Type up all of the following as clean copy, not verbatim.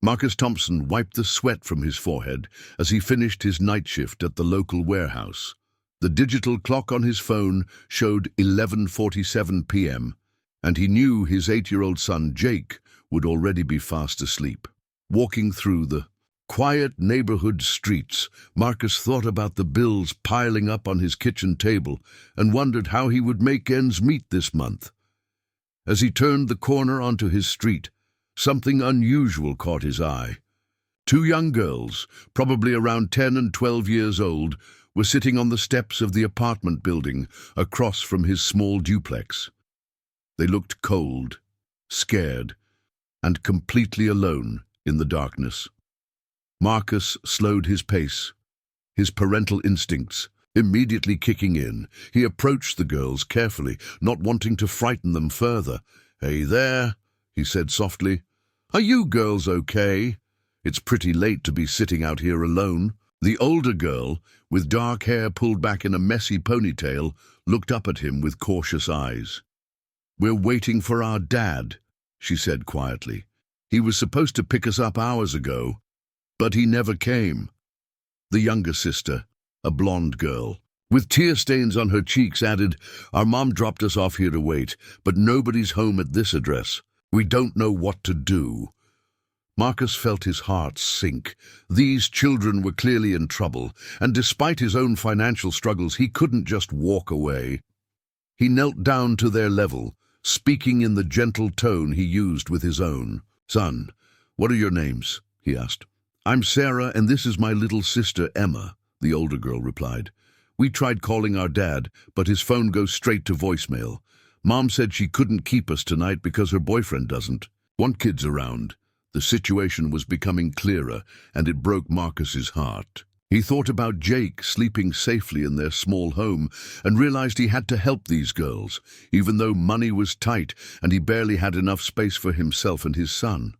Marcus Thompson wiped the sweat from his forehead as he finished his night shift at the local warehouse. The digital clock on his phone showed 11:47 p.m., and he knew his 8-year-old son, Jake, would already be fast asleep. Walking through the quiet neighborhood streets, Marcus thought about the bills piling up on his kitchen table and wondered how he would make ends meet this month. As he turned the corner onto his street, something unusual caught his eye. 2 young girls, probably around 10 and 12 years old, were sitting on the steps of the apartment building across from his small duplex. They looked cold, scared, and completely alone in the darkness. Marcus slowed his pace, his parental instincts immediately kicking in. He approached the girls carefully, not wanting to frighten them further. "Hey there," he said softly. "Are you girls okay? It's pretty late to be sitting out here alone." The older girl, with dark hair pulled back in a messy ponytail, looked up at him with cautious eyes. "We're waiting for our dad," she said quietly. "He was supposed to pick us up hours ago, but he never came." The younger sister, a blonde girl, with tear stains on her cheeks, added, "Our mom dropped us off here to wait, but nobody's home at this address. We don't know what to do." Marcus felt his heart sink. These children were clearly in trouble, and despite his own financial struggles, he couldn't just walk away. He knelt down to their level, speaking in the gentle tone he used with his own. "Son, what are your names?" he asked. "I'm Sarah, and this is my little sister, Emma," the older girl replied. "We tried calling our dad, but his phone goes straight to voicemail. Mom said she couldn't keep us tonight because her boyfriend doesn't want kids around." The situation was becoming clearer, and it broke Marcus's heart. He thought about Jake sleeping safely in their small home and realized he had to help these girls, even though money was tight and he barely had enough space for himself and his son.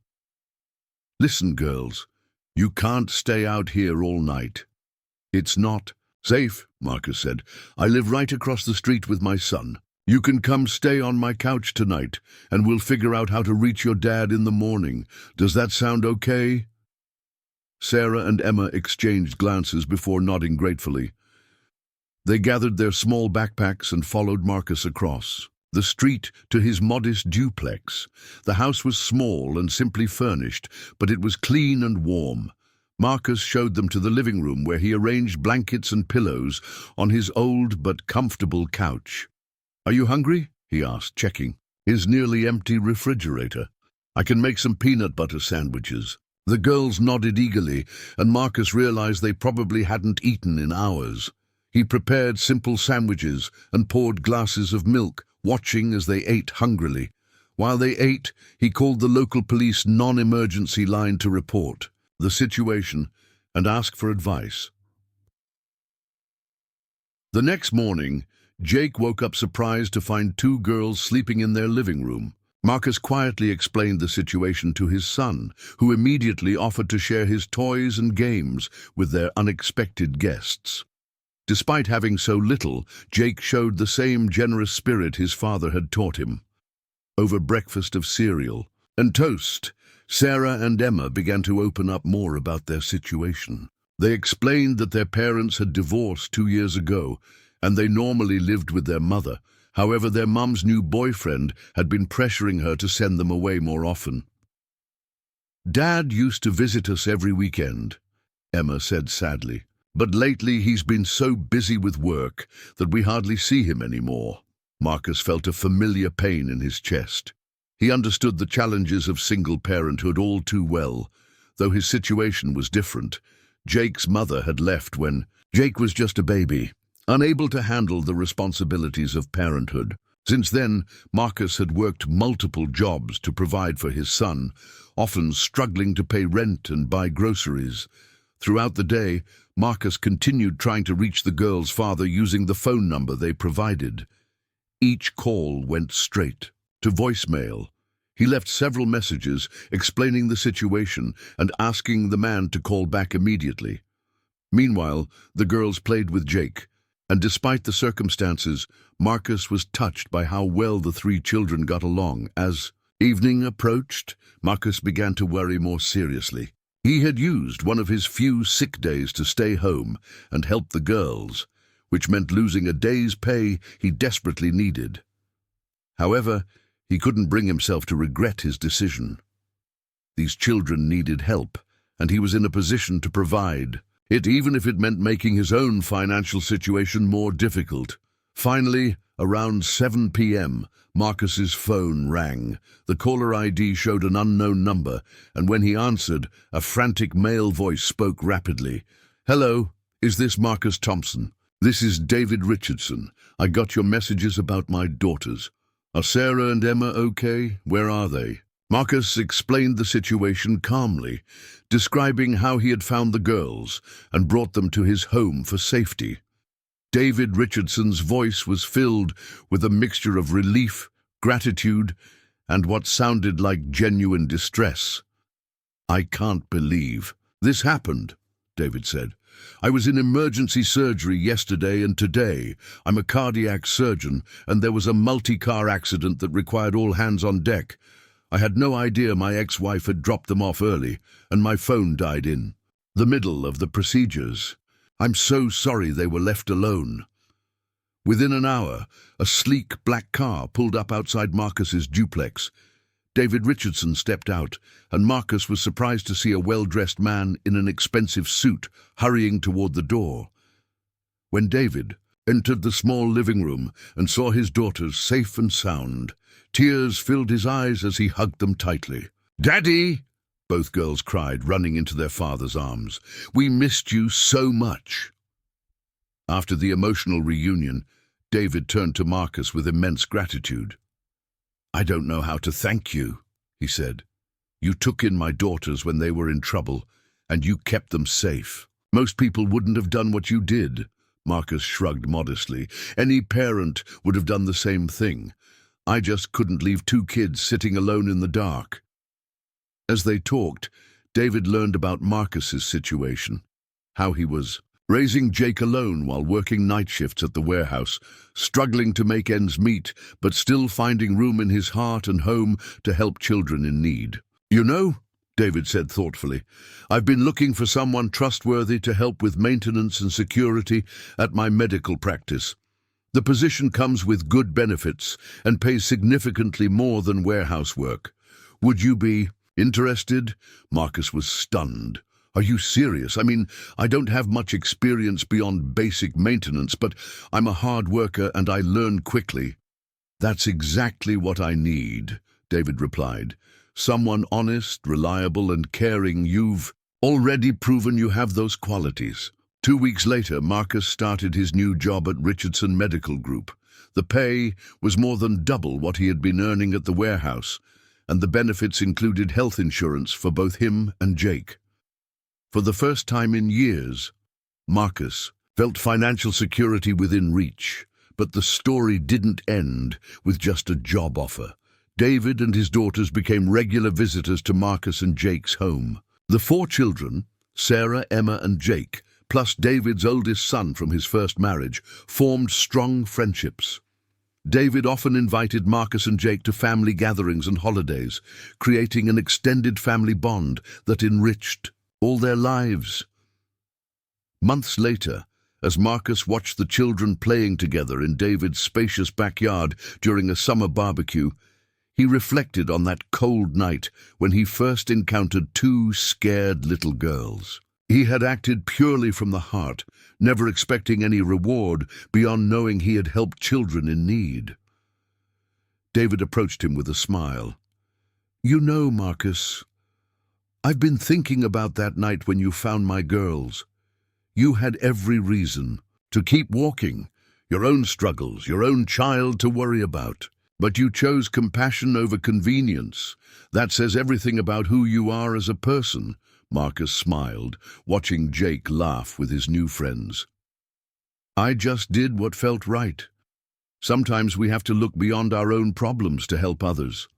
"Listen, girls, you can't stay out here all night. It's not safe," Marcus said. "I live right across the street with my son. You can come stay on my couch tonight, and we'll figure out how to reach your dad in the morning. Does that sound okay?" Sarah and Emma exchanged glances before nodding gratefully. They gathered their small backpacks and followed Marcus across the street to his modest duplex. The house was small and simply furnished, but it was clean and warm. Marcus showed them to the living room, where he arranged blankets and pillows on his old but comfortable couch. "Are you hungry?" he asked, checking his nearly empty refrigerator. "I can make some peanut butter sandwiches." The girls nodded eagerly, and Marcus realized they probably hadn't eaten in hours. He prepared simple sandwiches and poured glasses of milk, watching as they ate hungrily. While they ate, he called the local police non-emergency line to report the situation and ask for advice. The next morning, Jake woke up surprised to find 2 girls sleeping in their living room. Marcus quietly explained the situation to his son, who immediately offered to share his toys and games with their unexpected guests. Despite having so little, Jake showed the same generous spirit his father had taught him. Over breakfast of cereal and toast, Sarah and Emma began to open up more about their situation. They explained that their parents had divorced 2 years ago, and they normally lived with their mother. However, their mum's new boyfriend had been pressuring her to send them away more often. "Dad used to visit us every weekend," Emma said sadly. "But lately he's been so busy with work that we hardly see him anymore." Marcus felt a familiar pain in his chest. He understood the challenges of single parenthood all too well, though his situation was different. Jake's mother had left when Jake was just a baby, unable to handle the responsibilities of parenthood. Since then, Marcus had worked multiple jobs to provide for his son, often struggling to pay rent and buy groceries. Throughout the day, Marcus continued trying to reach the girl's father using the phone number they provided. Each call went straight to voicemail. He left several messages explaining the situation and asking the man to call back immediately. Meanwhile, the girls played with Jake, and despite the circumstances, Marcus was touched by how well the 3 children got along. As Evening approached. Marcus began to worry more seriously. He had used one of his few sick days to stay home and help the girls, which meant losing a day's pay he desperately needed. However, he couldn't bring himself to regret his decision. These children needed help, and he was in a position to provide it, even if it meant making his own financial situation more difficult. Finally, around 7 p.m., Marcus's phone rang. The caller ID showed an unknown number, and when he answered, a frantic male voice spoke rapidly. "Hello, is this Marcus Thompson? This is David Richardson. I got your messages about my daughters. Are Sarah and Emma okay? Where are they?" Marcus explained the situation calmly, describing how he had found the girls and brought them to his home for safety. David Richardson's voice was filled with a mixture of relief, gratitude, and what sounded like genuine distress. "I can't believe this happened," David said. "I was in emergency surgery yesterday and today. I'm a cardiac surgeon, and there was a multi-car accident that required all hands on deck. I had no idea my ex-wife had dropped them off early, and my phone died in the middle of the procedures. I'm so sorry they were left alone." Within an hour, a sleek black car pulled up outside Marcus's duplex. David Richardson stepped out, and Marcus was surprised to see a well-dressed man in an expensive suit hurrying toward the door. When David entered the small living room and saw his daughters safe and sound, tears filled his eyes as he hugged them tightly. "Daddy!" both girls cried, running into their father's arms. "We missed you so much." After the emotional reunion, David turned to Marcus with immense gratitude. "I don't know how to thank you," he said. "You took in my daughters when they were in trouble, and you kept them safe. Most people wouldn't have done what you did." Marcus shrugged modestly. "Any parent would have done the same thing. I just couldn't leave two kids sitting alone in the dark." As they talked, David learned about Marcus's situation, how he was raising Jake alone while working night shifts at the warehouse, struggling to make ends meet, but still finding room in his heart and home to help children in need. "You know," David said thoughtfully, "I've been looking for someone trustworthy to help with maintenance and security at my medical practice. The position comes with good benefits and pays significantly more than warehouse work. Would you be interested?" Marcus was stunned. "Are you serious? I mean, I don't have much experience beyond basic maintenance, but I'm a hard worker and I learn quickly." "That's exactly what I need," David replied. "Someone honest, reliable, and caring. You've already proven you have those qualities." 2 weeks later, Marcus started his new job at Richardson Medical Group. The pay was more than double what he had been earning at the warehouse, and the benefits included health insurance for both him and Jake. For the first time in years, Marcus felt financial security within reach, but the story didn't end with just a job offer. David and his daughters became regular visitors to Marcus and Jake's home. The 4 children, Sarah, Emma, and Jake, plus David's oldest son from his first marriage, formed strong friendships. David often invited Marcus and Jake to family gatherings and holidays, creating an extended family bond that enriched all their lives. Months later, as Marcus watched the children playing together in David's spacious backyard during a summer barbecue, he reflected on that cold night when he first encountered 2 scared little girls. He had acted purely from the heart, never expecting any reward beyond knowing he had helped children in need. David approached him with a smile. "You know, Marcus, I've been thinking about that night when you found my girls. You had every reason to keep walking, your own struggles, your own child to worry about. But you chose compassion over convenience. That says everything about who you are as a person." Marcus smiled, watching Jake laugh with his new friends. "I just did what felt right. Sometimes we have to look beyond our own problems to help others."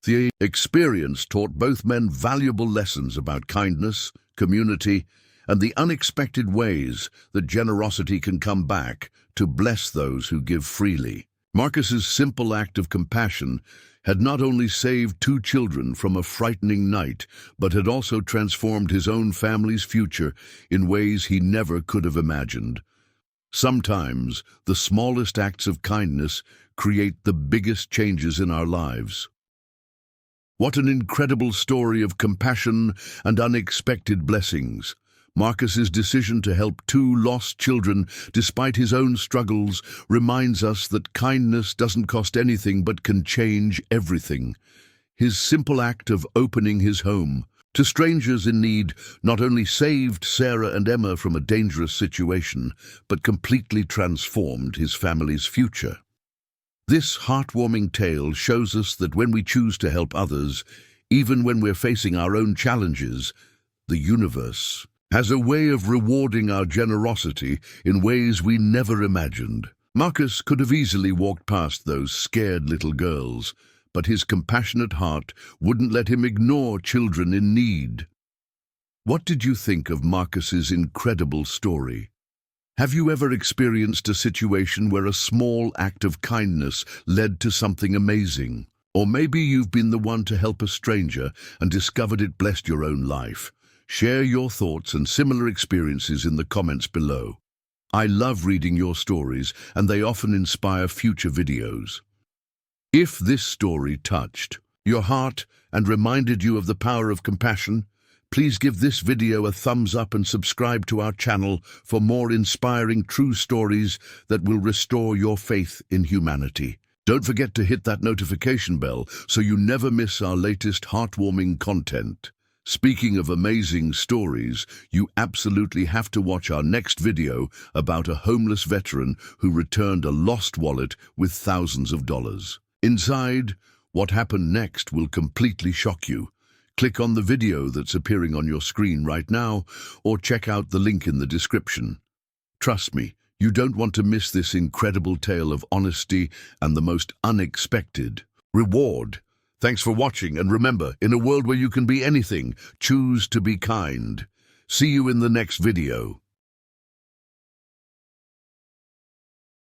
The experience taught both men valuable lessons about kindness, community, and the unexpected ways that generosity can come back to bless those who give freely. Marcus's simple act of compassion had not only saved two children from a frightening night, but had also transformed his own family's future in ways he never could have imagined. Sometimes, the smallest acts of kindness create the biggest changes in our lives. What an incredible story of compassion and unexpected blessings. Marcus's decision to help two lost children, despite his own struggles, reminds us that kindness doesn't cost anything but can change everything. His simple act of opening his home to strangers in need not only saved Sarah and Emma from a dangerous situation, but completely transformed his family's future. This heartwarming tale shows us that when we choose to help others, even when we're facing our own challenges, the universe has a way of rewarding our generosity in ways we never imagined. Marcus could have easily walked past those scared little girls, but his compassionate heart wouldn't let him ignore children in need. What did you think of Marcus's incredible story? Have you ever experienced a situation where a small act of kindness led to something amazing? Or maybe you've been the one to help a stranger and discovered it blessed your own life. Share your thoughts and similar experiences in the comments below. I love reading your stories, and they often inspire future videos. If this story touched your heart and reminded you of the power of compassion, please give this video a thumbs up and subscribe to our channel for more inspiring true stories that will restore your faith in humanity. Don't forget to hit that notification bell so you never miss our latest heartwarming content. Speaking of amazing stories, you absolutely have to watch our next video about a homeless veteran who returned a lost wallet with thousands of dollars. Inside, what happened next will completely shock you. Click on the video that's appearing on your screen right now, or check out the link in the description. Trust me, you don't want to miss this incredible tale of honesty and the most unexpected reward. Thanks for watching, and remember, in a world where you can be anything, choose to be kind. See you in the next video.